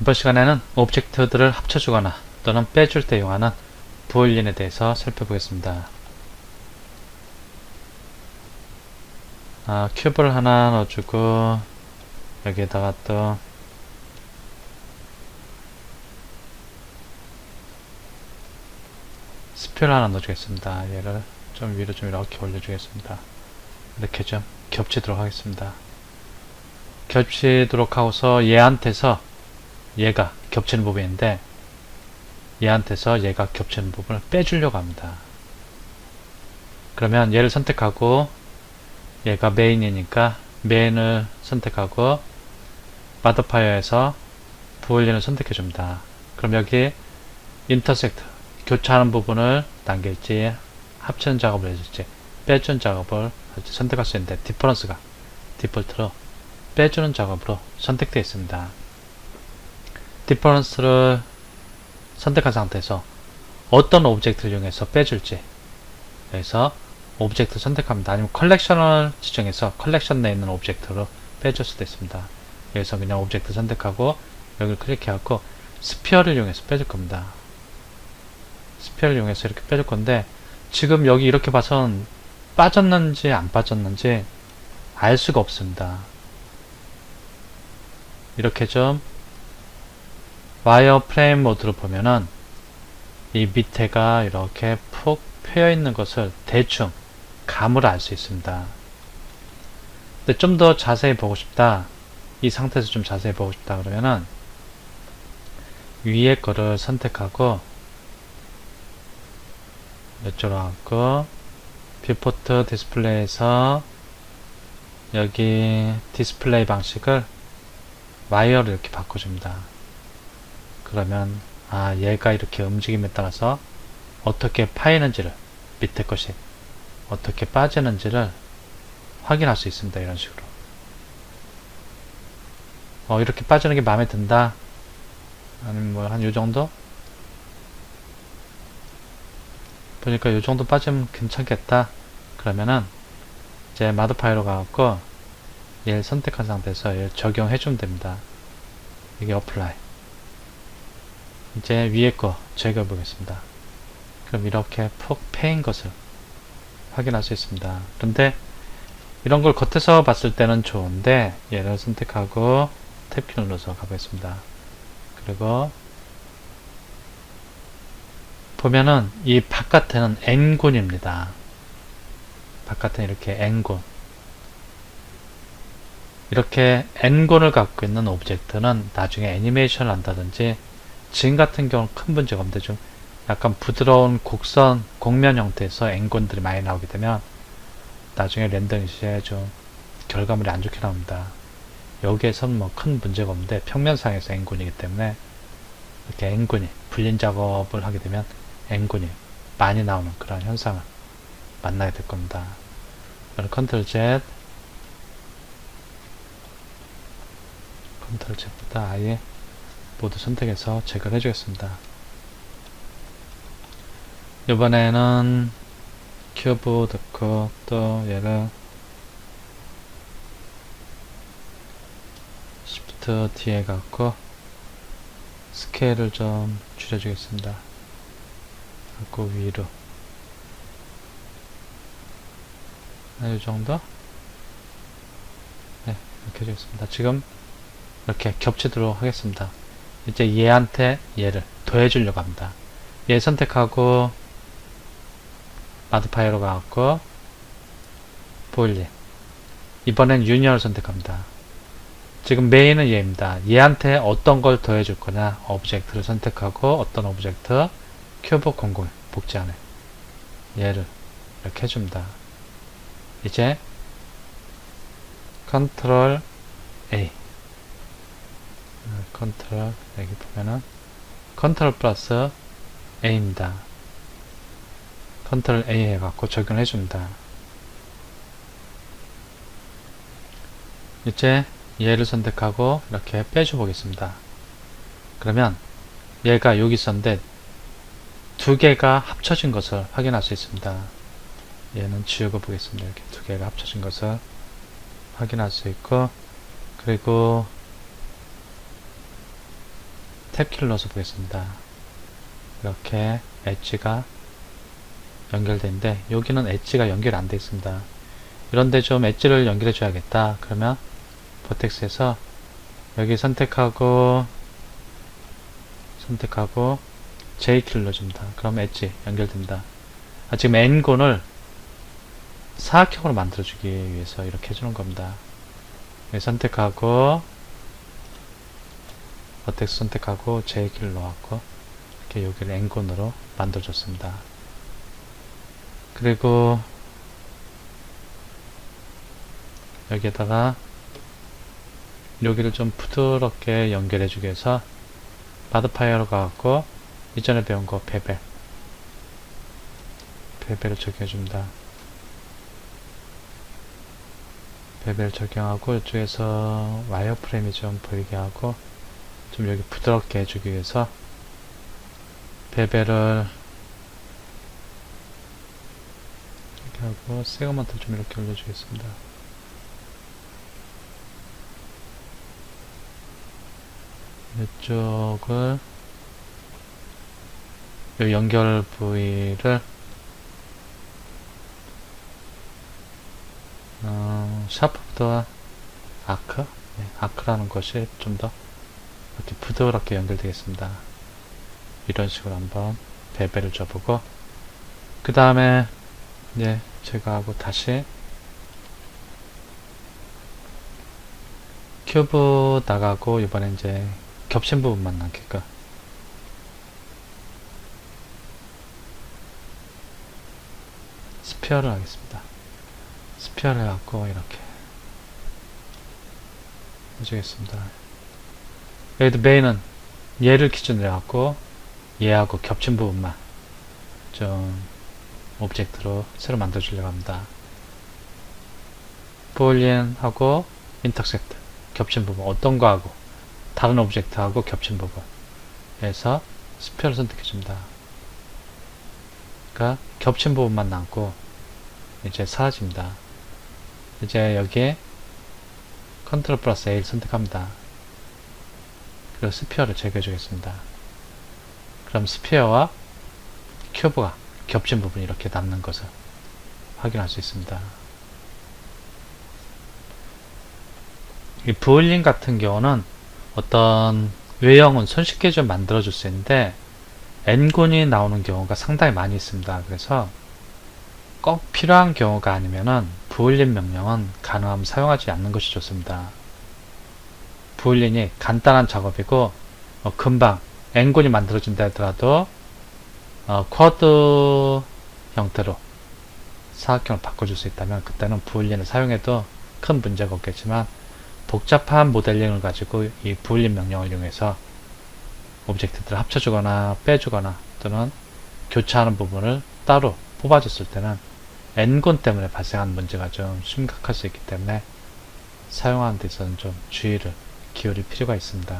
이번 시간에는 오브젝트들을 합쳐주거나 또는 빼줄 때 이용하는 부올린에 대해서 살펴보겠습니다. 큐브를 하나 넣어주고 여기에다가 또 스피어를 하나 넣어주겠습니다. 얘를 좀 위로 좀 이렇게 올려주겠습니다. 이렇게 좀 겹치도록 하겠습니다. 겹치도록 하고서 얘한테서 얘가 겹치는 부분인데 얘한테서 얘가 겹치는 부분을 빼주려고 합니다. 그러면 얘를 선택하고 얘가 메인이니까 메인을 선택하고 마더파이어에서 부올린을 선택해 줍니다. 그럼 여기 인터섹트 교차하는 부분을 당길지 합치는 작업을 해줄지 빼주는 작업을 선택할 수 있는데 디퍼런스가 디폴트로 빼주는 작업으로 선택되어 있습니다. 디퍼런스를 선택한 상태에서 어떤 오브젝트를 이용해서 빼줄지 여기서 오브젝트 선택합니다. 아니면 컬렉션을 지정해서 컬렉션 내에 있는 오브젝트로 빼줄 수도 있습니다. 여기서 그냥 오브젝트 선택하고 여기를 클릭해갖고 스피어를 이용해서 빼줄 겁니다. 스피어를 이용해서 이렇게 빼줄 건데 지금 여기 이렇게 봐선 빠졌는지 안 빠졌는지 알 수가 없습니다. 이렇게 좀 와이어 프레임 모드로 보면은 이 밑에가 이렇게 푹 패여 있는 것을 대충 감을 알 수 있습니다. 근데 좀 더 자세히 보고 싶다, 이 상태에서 좀 자세히 보고 싶다 그러면은 위에 거를 선택하고 이쪽으로 가고 뷰포트 디스플레이에서 여기 디스플레이 방식을 와이어를 이렇게 바꿔줍니다. 그러면 얘가 이렇게 움직임에 따라서 어떻게 파이는지를, 밑에 것이 어떻게 빠지는지를 확인할 수 있습니다. 이런 식으로 이렇게 빠지는 게 마음에 든다, 아니면 뭐 한 요정도 보니까 요정도 빠지면 괜찮겠다 그러면은 이제 마더파이어로 가갖고 얘를 선택한 상태에서 얘를 적용해주면 됩니다. 이게 어플라이. 이제 위에 거 제거해 보겠습니다. 그럼 이렇게 푹 패인 것을 확인할 수 있습니다. 그런데 이런 걸 겉에서 봤을 때는 좋은데 얘를 선택하고 탭키 눌러서 가보겠습니다. 그리고 보면은 이 바깥에는 N군입니다. 바깥에는 이렇게 N군. 이렇게 N군을 갖고 있는 오브젝트는 나중에 애니메이션을 한다든지 지금 같은 경우는 큰 문제가 없는데 좀 약간 부드러운 곡선, 곡면 형태에서 N군들이 많이 나오게 되면 나중에 렌더링 시에 좀 결과물이 안 좋게 나옵니다. 여기에서는 뭐 큰 문제가 없는데 평면상에서 N군이기 때문에 이렇게 N군이 불린 작업을 하게 되면 N군이 많이 나오는 그런 현상을 만나게 될 겁니다. 컨트롤 Z, 컨트롤 Z보다 아예 모두 선택해서 제거를 해주겠습니다. 이번에는 큐브 넣고 또 얘를 Shift D에 갖고 스케일을 좀 줄여주겠습니다. 갖고 위로 이 정도? 네, 이렇게 해주겠습니다. 지금 이렇게 겹치도록 하겠습니다. 이제 얘한테 얘를 더해주려고 합니다. 얘 선택하고 마드파이어로 가갖고 보일린, 이번엔 유니언을 선택합니다. 지금 메인은 얘입니다. 얘한테 어떤 걸 더해줄 거냐, 오브젝트를 선택하고 어떤 오브젝트, 큐브 00 복제하네, 얘를 이렇게 해줍니다. 이제 컨트롤 A, 컨트롤, 여기 보면은 컨트롤 플러스 A입니다. 컨트롤 A 해갖고 적용을 해줍니다. 이제 얘를 선택하고 이렇게 빼줘 보겠습니다. 그러면 얘가 여기 있었는데 두 개가 합쳐진 것을 확인할 수 있습니다. 얘는 지우고 보겠습니다. 이렇게 두 개가 합쳐진 것을 확인할 수 있고, 그리고 탭키를 넣어서 보겠습니다. 이렇게 엣지가 연결되는데 여기는 엣지가 연결 안 되어 있습니다. 이런데 좀 엣지를 연결해 줘야겠다. 그러면 버텍스에서 여기 선택하고 J키를 눌러줍니다. 그럼 엣지 연결됩니다. 지금 N곤을 사각형으로 만들어주기 위해서 이렇게 해주는 겁니다. 여기 선택하고 버텍스 선택하고 J키를 넣어갖고 이렇게 여기를 N곤으로 만들어줬습니다. 그리고 여기에다가 여기를 좀 부드럽게 연결해주기 위해서 마드파이어로 가갖고 이전에 배운 거 베벨을 적용해줍니다. 베벨 적용하고 이쪽에서 와이어프레임이 좀 보이게 하고 좀 여기 부드럽게 해주기 위해서 베벨을 이렇게 하고 세그먼트 좀 이렇게 올려주겠습니다. 이쪽을 이 연결 부위를 샤프보다 아크? 네, 아크라는 것이 좀 더 이렇게 부드럽게 연결되겠습니다. 이런 식으로 한번 베벨을 줘보고 그 다음에 이제 제가 하고 다시 큐브 나가고 이번에 이제 겹친 부분만 남길까. 스피어를 하겠습니다. 스피어를 해갖고 이렇게 해주겠습니다. 여기도 메인은 얘를 기준으로 해갖고 얘하고 겹친 부분만 좀 오브젝트로 새로 만들어 주려고 합니다. 부올리엔하고 인터섹트 겹친 부분 어떤 거하고 다른 오브젝트하고 겹친 부분 에서 스피어를 선택해 줍니다. 그러니까 겹친 부분만 남고 이제 사라집니다. 이제 여기에 컨트롤 플러스 A를 선택합니다. 그리고 스피어를 제거해 주겠습니다. 그럼 스피어와 큐브가 겹친 부분이 이렇게 남는 것을 확인할 수 있습니다. 이 부올린 같은 경우는 어떤 외형은 손쉽게 좀 만들어 줄 수 있는데 N군이 나오는 경우가 상당히 많이 있습니다. 그래서 꼭 필요한 경우가 아니면은 부올린 명령은 가능하면 사용하지 않는 것이 좋습니다. 부올린이 간단한 작업이고 금방 N군이 만들어진다 하더라도 쿼드 형태로 사각형을 바꿔줄 수 있다면 그때는 부올린을 사용해도 큰 문제가 없겠지만 복잡한 모델링을 가지고 이 부올린 명령을 이용해서 오브젝트들을 합쳐주거나 빼주거나 또는 교차하는 부분을 따로 뽑아줬을 때는 N군 때문에 발생하는 문제가 좀 심각할 수 있기 때문에 사용하는 데 있어서는 좀 주의를 기울일 필요가 있습니다.